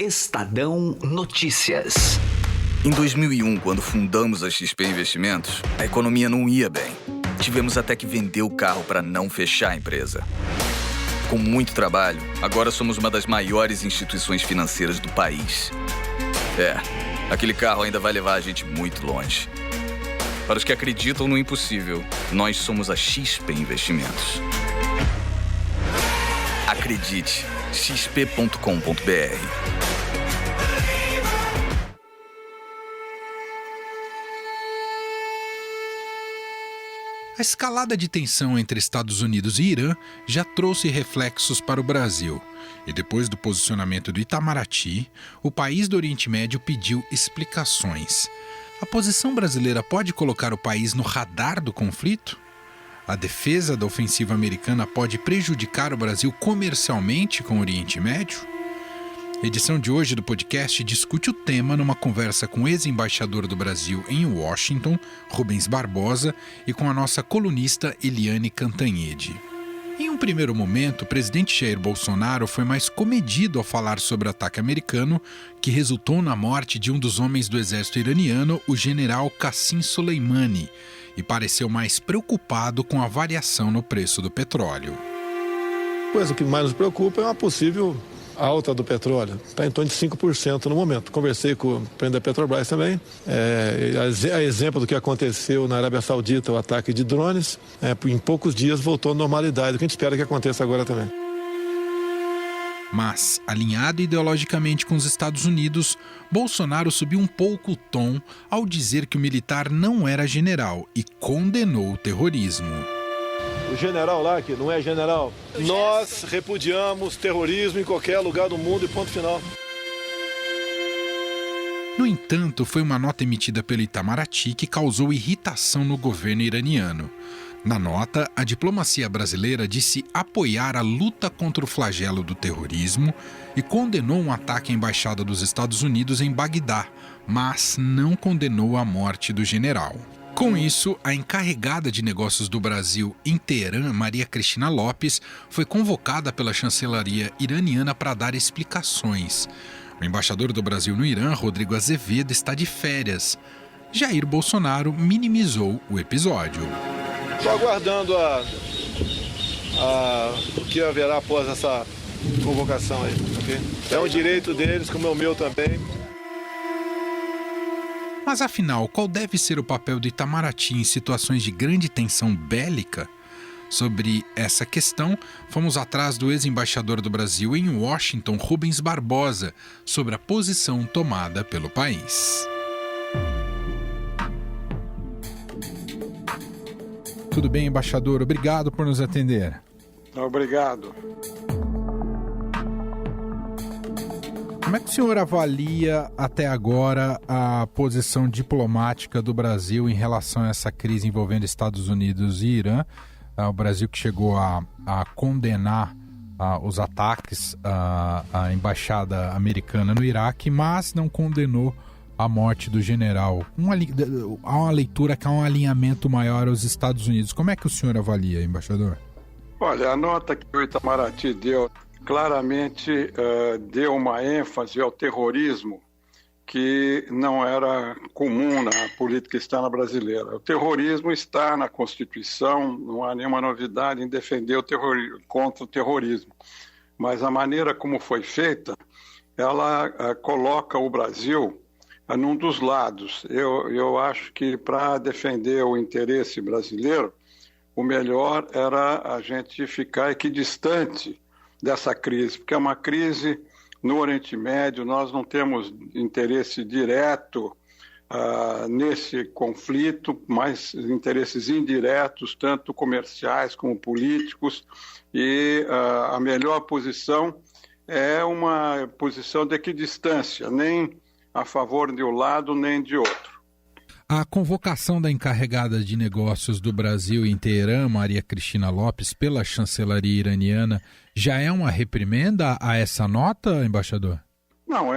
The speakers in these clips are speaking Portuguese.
Estadão Notícias. Em 2001, quando fundamos a XP Investimentos, a economia não ia bem. Tivemos até que vender o carro para não fechar a empresa. Com muito trabalho, agora somos uma das maiores instituições financeiras do país. Aquele carro ainda vai levar a gente muito longe. Para os que acreditam no impossível, nós somos a XP Investimentos. Acredite, xp.com.br. A escalada de tensão entre Estados Unidos e Irã já trouxe reflexos para o Brasil. E depois do posicionamento do Itamaraty, o país do Oriente Médio pediu explicações. A posição brasileira pode colocar o país no radar do conflito? A defesa da ofensiva americana pode prejudicar o Brasil comercialmente com o Oriente Médio? A edição de hoje do podcast discute o tema numa conversa com o ex-embaixador do Brasil em Washington, Rubens Barbosa, e com a nossa colunista Eliane Cantanhede. Em um primeiro momento, o presidente Jair Bolsonaro foi mais comedido ao falar sobre o ataque americano, que resultou na morte de um dos homens do exército iraniano, o general Qasem Soleimani, e pareceu mais preocupado com a variação no preço do petróleo. Pois o que mais nos preocupa é uma possível alta do petróleo, está em torno de 5% no momento. Conversei com o presidente da Petrobras também, a exemplo do que aconteceu na Arábia Saudita, o ataque de drones, em poucos dias voltou à normalidade, o que a gente espera que aconteça agora também. Mas, alinhado ideologicamente com os Estados Unidos, Bolsonaro subiu um pouco o tom ao dizer que o militar não era general e condenou o terrorismo. O general lá, que não é general, nós repudiamos terrorismo em qualquer lugar do mundo e ponto final. No entanto, foi uma nota emitida pelo Itamaraty que causou irritação no governo iraniano. Na nota, a diplomacia brasileira disse apoiar a luta contra o flagelo do terrorismo e condenou um ataque à embaixada dos Estados Unidos em Bagdá, mas não condenou a morte do general. Com isso, a encarregada de negócios do Brasil em Teherã, Maria Cristina Lopes, foi convocada pela chancelaria iraniana para dar explicações. O embaixador do Brasil no Irã, Rodrigo Azevedo, está de férias. Jair Bolsonaro minimizou o episódio. Estou aguardando o que haverá após essa convocação aí, ok? É um direito deles, como é o meu também. Mas afinal, qual deve ser o papel do Itamaraty em situações de grande tensão bélica? Sobre essa questão, fomos atrás do ex-embaixador do Brasil em Washington, Rubens Barbosa, sobre a posição tomada pelo país. Tudo bem, embaixador? Obrigado por nos atender. Obrigado. Como é que o senhor avalia até agora a posição diplomática do Brasil em relação a essa crise envolvendo Estados Unidos e Irã? O Brasil que chegou a condenar os ataques à embaixada americana no Iraque, mas não condenou a morte do general. Há uma leitura que há um alinhamento maior aos Estados Unidos. Como é que o senhor avalia, embaixador? Olha, a nota que o Itamaraty deu claramente deu uma ênfase ao terrorismo que não era comum na política externa brasileira. O terrorismo está na Constituição, não há nenhuma novidade em defender contra o terrorismo. Mas a maneira como foi feita, ela coloca o Brasil num dos lados. Eu acho que para defender o interesse brasileiro, o melhor era a gente ficar equidistante dessa crise, porque é uma crise no Oriente Médio, nós não temos interesse direto nesse conflito, mas interesses indiretos, tanto comerciais como políticos, e a melhor posição é uma posição de equidistância, nem a favor de um lado nem de outro. A convocação da encarregada de negócios do Brasil em Teherã, Maria Cristina Lopes, pela chancelaria iraniana, já é uma reprimenda a essa nota, embaixador? Não,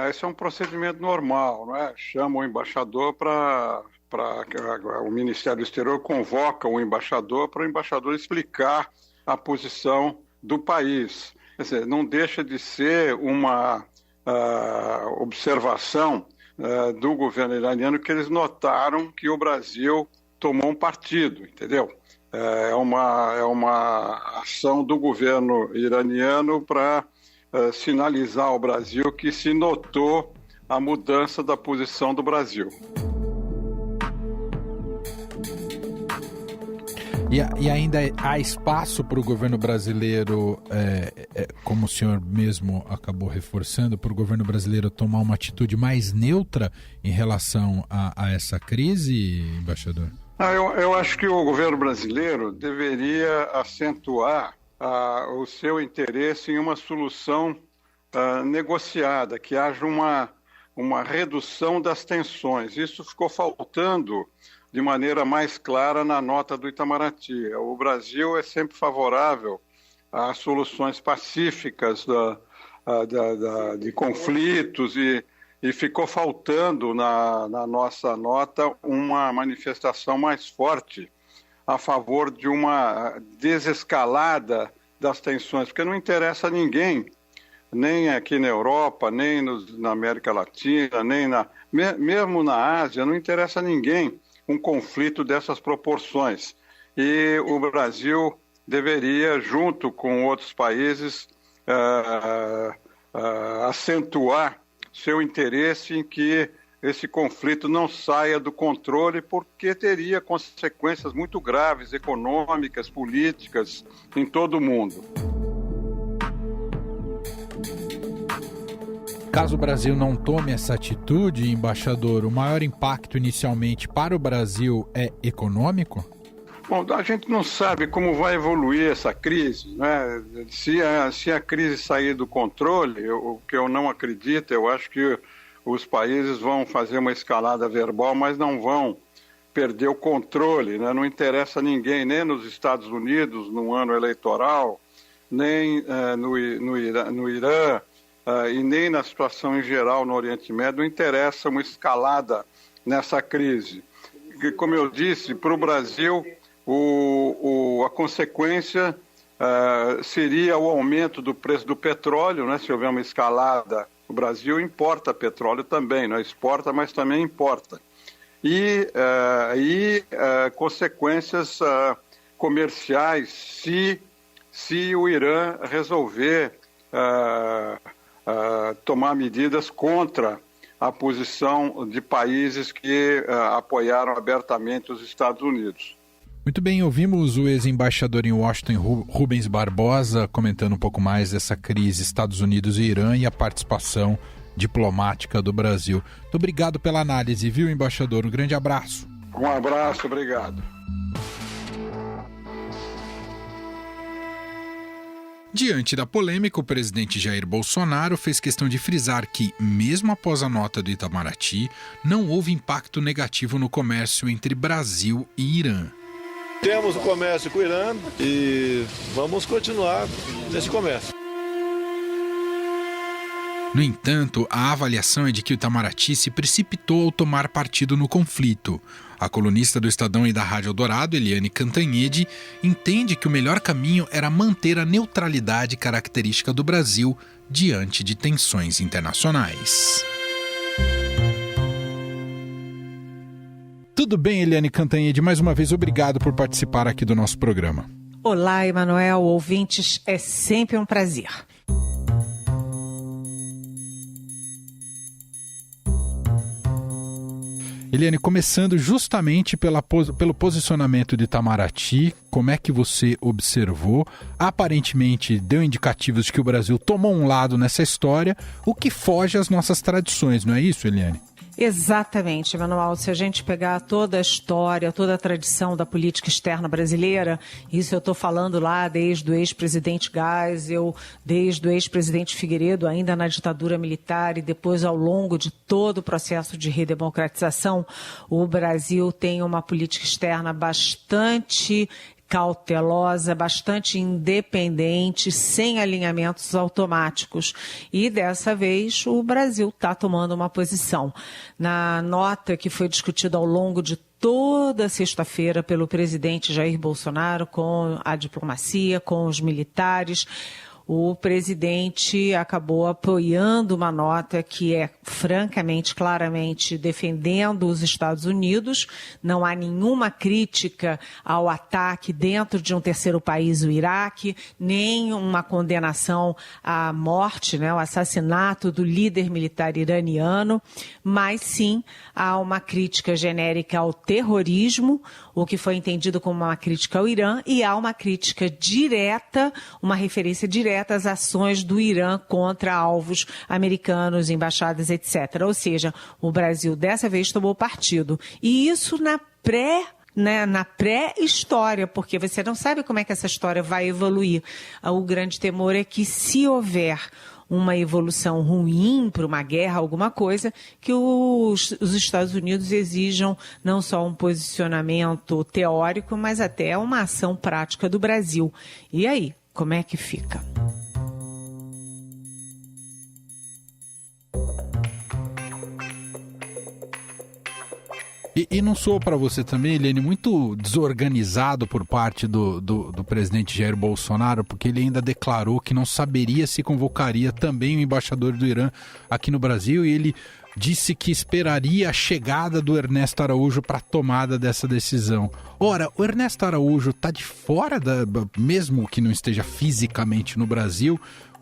esse é um procedimento normal, não é? Chama o embaixador o Ministério do Exterior convoca o embaixador para o embaixador explicar a posição do país. Quer dizer, não deixa de ser uma observação do governo iraniano, que eles notaram que o Brasil tomou um partido, entendeu? É uma ação do governo iraniano para sinalizar ao Brasil que se notou a mudança da posição do Brasil. E ainda há espaço para o governo brasileiro, como o senhor mesmo acabou reforçando, para o governo brasileiro tomar uma atitude mais neutra em relação a essa crise, embaixador? Eu acho que o governo brasileiro deveria acentuar o seu interesse em uma solução negociada, que haja uma redução das tensões. Isso ficou faltando de maneira mais clara na nota do Itamaraty. O Brasil é sempre favorável a soluções pacíficas de conflitos e ficou faltando na nossa nota uma manifestação mais forte a favor de uma desescalada das tensões, porque não interessa a ninguém, nem aqui na Europa, nem na América Latina, mesmo na Ásia, não interessa a ninguém um conflito dessas proporções. E o Brasil deveria, junto com outros países, acentuar seu interesse em que esse conflito não saia do controle, porque teria consequências muito graves, econômicas, políticas, em todo o mundo. Caso o Brasil não tome essa atitude, embaixador, o maior impacto inicialmente para o Brasil é econômico? Bom, a gente não sabe como vai evoluir essa crise, né? Se a crise sair do controle, o que eu não acredito, eu acho que os países vão fazer uma escalada verbal, mas não vão perder o controle, né? Não interessa a ninguém, nem nos Estados Unidos, no ano eleitoral, nem no Irã, e nem na situação em geral no Oriente Médio, não interessa uma escalada nessa crise. Porque, como eu disse, para o Brasil, a consequência seria o aumento do preço do petróleo, né? Se houver uma escalada, o Brasil importa petróleo também, não exporta, mas também importa. E consequências comerciais se o Irã resolver tomar medidas contra a posição de países que apoiaram abertamente os Estados Unidos. Muito bem, ouvimos o ex-embaixador em Washington, Rubens Barbosa, comentando um pouco mais dessa crise Estados Unidos e Irã e a participação diplomática do Brasil. Muito obrigado pela análise, viu, embaixador? Um grande abraço. Um abraço, obrigado. Diante da polêmica, o presidente Jair Bolsonaro fez questão de frisar que, mesmo após a nota do Itamaraty, não houve impacto negativo no comércio entre Brasil e Irã. Temos o comércio com o Irã e vamos continuar nesse comércio. No entanto, a avaliação é de que o Itamaraty se precipitou ao tomar partido no conflito. A colunista do Estadão e da Rádio Eldorado, Eliane Cantanhede, entende que o melhor caminho era manter a neutralidade característica do Brasil diante de tensões internacionais. Tudo bem, Eliane Cantanhede, mais uma vez obrigado por participar aqui do nosso programa. Olá, Emanuel, ouvintes, é sempre um prazer. Eliane, começando justamente pelo posicionamento de Itamaraty, como é que você observou? Aparentemente deu indicativos de que o Brasil tomou um lado nessa história, o que foge às nossas tradições, não é isso, Eliane? Exatamente, Emanuel. Se a gente pegar toda a história, toda a tradição da política externa brasileira, isso eu estou falando lá desde o ex-presidente Geisel, desde o ex-presidente Figueiredo, ainda na ditadura militar, e depois ao longo de todo o processo de redemocratização, o Brasil tem uma política externa bastante cautelosa, bastante independente, sem alinhamentos automáticos. E dessa vez o Brasil está tomando uma posição. Na nota que foi discutida ao longo de toda sexta-feira pelo presidente Jair Bolsonaro com a diplomacia, com os militares, o presidente acabou apoiando uma nota que é francamente, claramente defendendo os Estados Unidos. Não há nenhuma crítica ao ataque dentro de um terceiro país, o Iraque, nem uma condenação à morte, né, o assassinato do líder militar iraniano, mas sim há uma crítica genérica ao terrorismo, o que foi entendido como uma crítica ao Irã, e há uma crítica direta, uma referência direta às ações do Irã contra alvos americanos, embaixadas, etc. Ou seja, o Brasil dessa vez tomou partido. E isso na pré-história, porque você não sabe como é que essa história vai evoluir. O grande temor é que, se houver uma evolução ruim para uma guerra, alguma coisa, que os Estados Unidos exijam não só um posicionamento teórico, mas até uma ação prática do Brasil. E aí, como é que fica? E não soou para você também, Eliane, muito desorganizado por parte do presidente Jair Bolsonaro, porque ele ainda declarou que não saberia se convocaria também o embaixador do Irã aqui no Brasil, e ele disse que esperaria a chegada do Ernesto Araújo para a tomada dessa decisão. Ora, o Ernesto Araújo está de fora, mesmo que não esteja fisicamente no Brasil.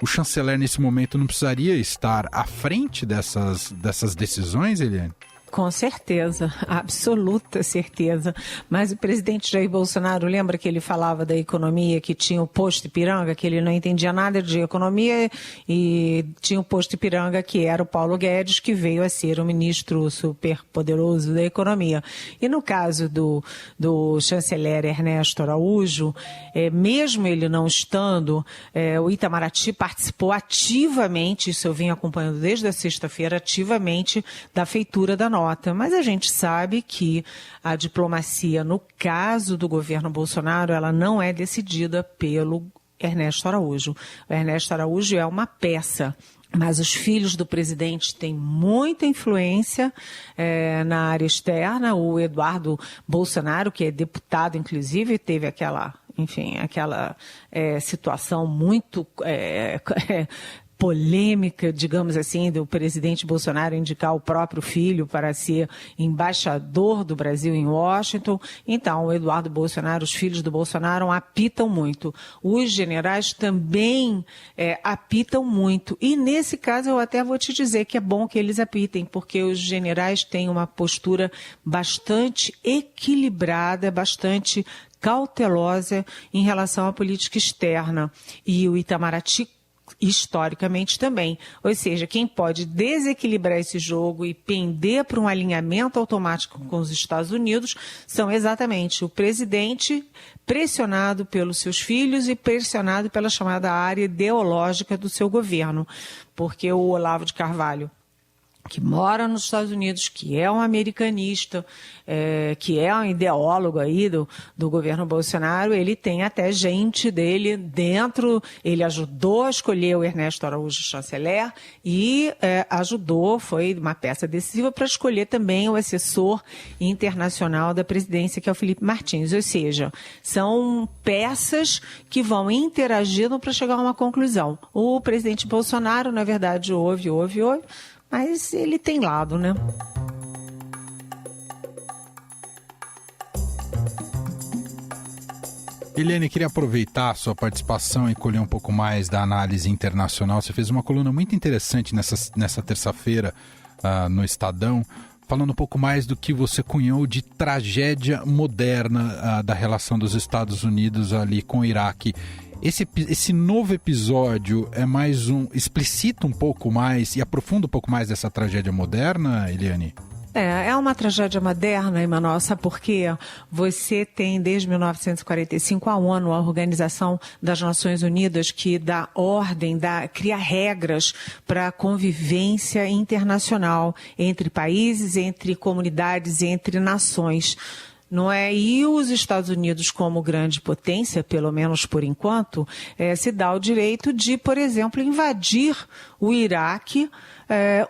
O chanceler nesse momento não precisaria estar à frente dessas decisões, Eliane? Com certeza, absoluta certeza. Mas o presidente Jair Bolsonaro, lembra que ele falava da economia, que tinha o posto Ipiranga, que ele não entendia nada de economia, e tinha o posto Ipiranga, que era o Paulo Guedes, que veio a ser o ministro superpoderoso da economia. E no caso do chanceler Ernesto Araújo, mesmo ele não estando, o Itamaraty participou ativamente, isso eu vim acompanhando desde a sexta-feira, ativamente da feitura da nota. Mas a gente sabe que a diplomacia, no caso do governo Bolsonaro, ela não é decidida pelo Ernesto Araújo. O Ernesto Araújo é uma peça, mas os filhos do presidente têm muita influência na área externa. O Eduardo Bolsonaro, que é deputado, inclusive, teve aquela situação muito polêmica, digamos assim, do presidente Bolsonaro indicar o próprio filho para ser embaixador do Brasil em Washington. Então, o Eduardo Bolsonaro, os filhos do Bolsonaro apitam muito. Os generais também apitam muito. E, nesse caso, eu até vou te dizer que é bom que eles apitem, porque os generais têm uma postura bastante equilibrada, bastante cautelosa em relação à política externa. E o Itamaraty, historicamente também. Ou seja, quem pode desequilibrar esse jogo e pender para um alinhamento automático com os Estados Unidos são exatamente o presidente, pressionado pelos seus filhos e pressionado pela chamada área ideológica do seu governo. Porque o Olavo de Carvalho, que mora nos Estados Unidos, que é um americanista, que é um ideólogo aí do governo Bolsonaro, ele tem até gente dele dentro, ele ajudou a escolher o Ernesto Araújo chanceler e foi uma peça decisiva para escolher também o assessor internacional da presidência, que é o Felipe Martins. Ou seja, são peças que vão interagindo para chegar a uma conclusão. O presidente Bolsonaro, na verdade, ouve, mas ele tem lado, né? Eliane, queria aproveitar a sua participação e colher um pouco mais da análise internacional. Você fez uma coluna muito interessante nessa terça-feira no Estadão, falando um pouco mais do que você cunhou de tragédia moderna da relação dos Estados Unidos ali com o Iraque. Esse novo episódio explicita um pouco mais e aprofunda um pouco mais dessa tragédia moderna, Eliane? É uma tragédia moderna, Emanuel, sabe por quê? Você tem, desde 1945, a ONU, a Organização das Nações Unidas, que dá ordem, cria regras para a convivência internacional entre países, entre comunidades, entre nações. Não é? E os Estados Unidos, como grande potência, pelo menos por enquanto, se dá o direito de, por exemplo, invadir o Iraque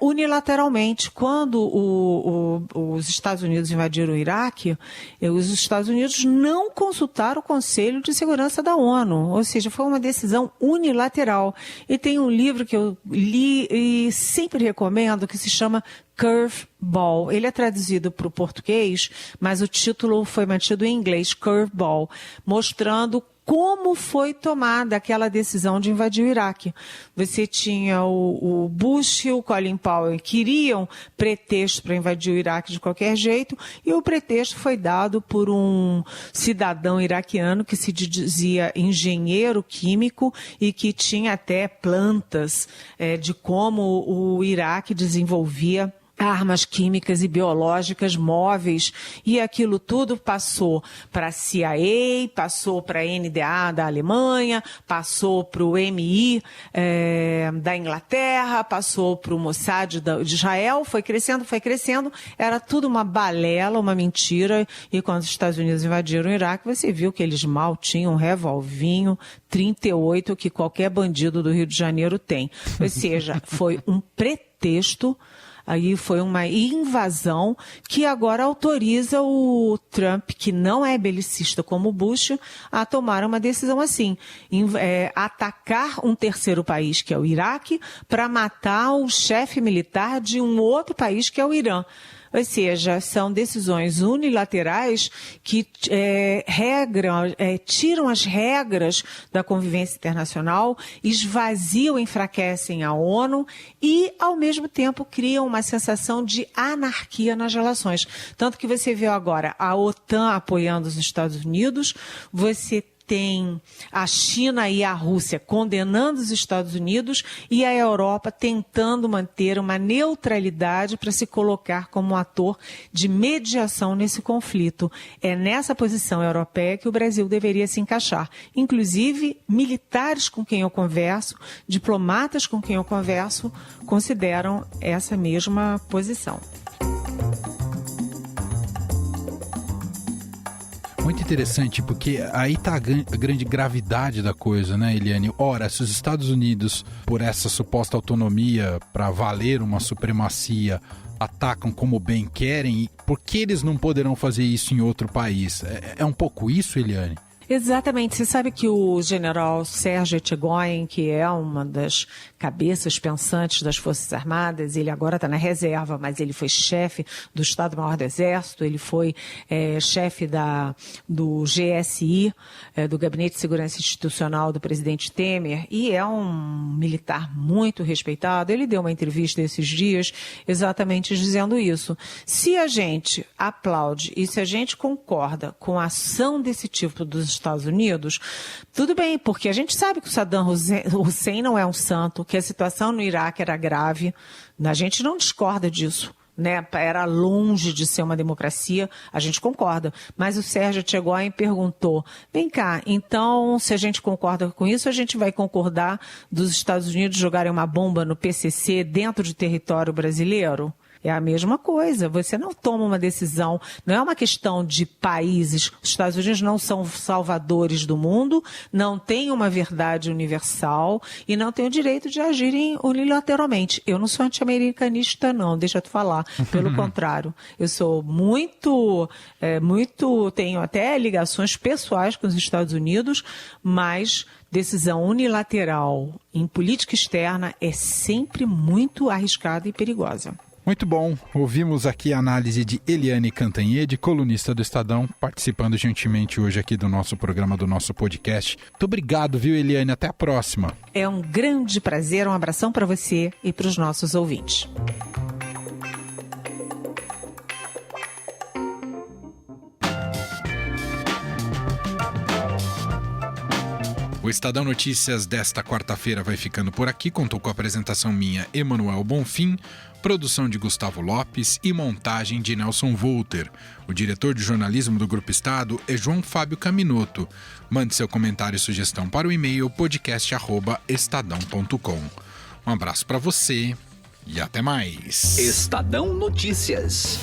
unilateralmente. Quando os Estados Unidos invadiram o Iraque, os Estados Unidos não consultaram o Conselho de Segurança da ONU, ou seja, foi uma decisão unilateral. E tem um livro que eu li e sempre recomendo, que se chama Curveball. Ele é traduzido para o português, mas o título foi mantido em inglês, Curveball, mostrando como foi tomada aquela decisão de invadir o Iraque. Você tinha o Bush e o Colin Powell queriam pretexto para invadir o Iraque de qualquer jeito, e o pretexto foi dado por um cidadão iraquiano que se dizia engenheiro químico e que tinha até plantas de como o Iraque desenvolvia armas químicas e biológicas móveis, e aquilo tudo passou para a CIA, passou para a NDA da Alemanha, passou para o MI da Inglaterra, passou para o Mossad de Israel, foi crescendo, era tudo uma balela, uma mentira, e quando os Estados Unidos invadiram o Iraque, você viu que eles mal tinham um revolvinho 38 que qualquer bandido do Rio de Janeiro tem. Ou seja, foi um pretexto. Aí foi uma invasão que agora autoriza o Trump, que não é belicista como o Bush, a tomar uma decisão assim, atacar um terceiro país, que é o Iraque, para matar o chefe militar de um outro país, que é o Irã. Ou seja, são decisões unilaterais que tiram as regras da convivência internacional, esvaziam, enfraquecem a ONU e, ao mesmo tempo, criam uma sensação de anarquia nas relações. Tanto que você vê agora a OTAN apoiando os Estados Unidos, você tem a China e a Rússia condenando os Estados Unidos e a Europa tentando manter uma neutralidade para se colocar como ator de mediação nesse conflito. É nessa posição europeia que o Brasil deveria se encaixar. Inclusive, militares com quem eu converso, diplomatas com quem eu converso, consideram essa mesma posição. Muito interessante, porque aí está a grande gravidade da coisa, né, Eliane? Ora, se os Estados Unidos, por essa suposta autonomia para valer uma supremacia, atacam como bem querem, por que eles não poderão fazer isso em outro país? É um pouco isso, Eliane? Exatamente. Você sabe que o general Sérgio Etchegoyen, que é uma das cabeças pensantes das Forças Armadas, ele agora está na reserva, mas ele foi chefe do Estado-Maior do Exército, ele foi chefe do GSI, do Gabinete de Segurança Institucional do presidente Temer, e é um militar muito respeitado. Ele deu uma entrevista esses dias exatamente dizendo isso. Se a gente aplaude e se a gente concorda com a ação desse tipo dos Estados Unidos, tudo bem, porque a gente sabe que o Saddam Hussein não é um santo, que a situação no Iraque era grave, a gente não discorda disso, né? Era longe de ser uma democracia, a gente concorda, mas o Sérgio Etchegoyen perguntou, vem cá, então se a gente concorda com isso, a gente vai concordar dos Estados Unidos jogarem uma bomba no PCC dentro de território brasileiro? É a mesma coisa, você não toma uma decisão, não é uma questão de países, os Estados Unidos não são salvadores do mundo, não têm uma verdade universal e não têm o direito de agirem unilateralmente. Eu não sou anti-americanista não, deixa eu te falar, pelo contrário, eu sou muito, tenho até ligações pessoais com os Estados Unidos, mas decisão unilateral em política externa é sempre muito arriscada e perigosa. Muito bom, ouvimos aqui a análise de Eliane Cantanhede, colunista do Estadão, participando gentilmente hoje aqui do nosso programa, do nosso podcast. Muito obrigado, viu, Eliane? Até a próxima. É um grande prazer, um abração para você e para os nossos ouvintes. O Estadão Notícias desta quarta-feira vai ficando por aqui. Contou com a apresentação minha, Emanuel Bonfim, produção de Gustavo Lopes e montagem de Nelson Volter. O diretor de jornalismo do Grupo Estado é João Fábio Caminoto. Mande seu comentário e sugestão para o e-mail podcast@estadão.com. Um abraço para você e até mais. Estadão Notícias.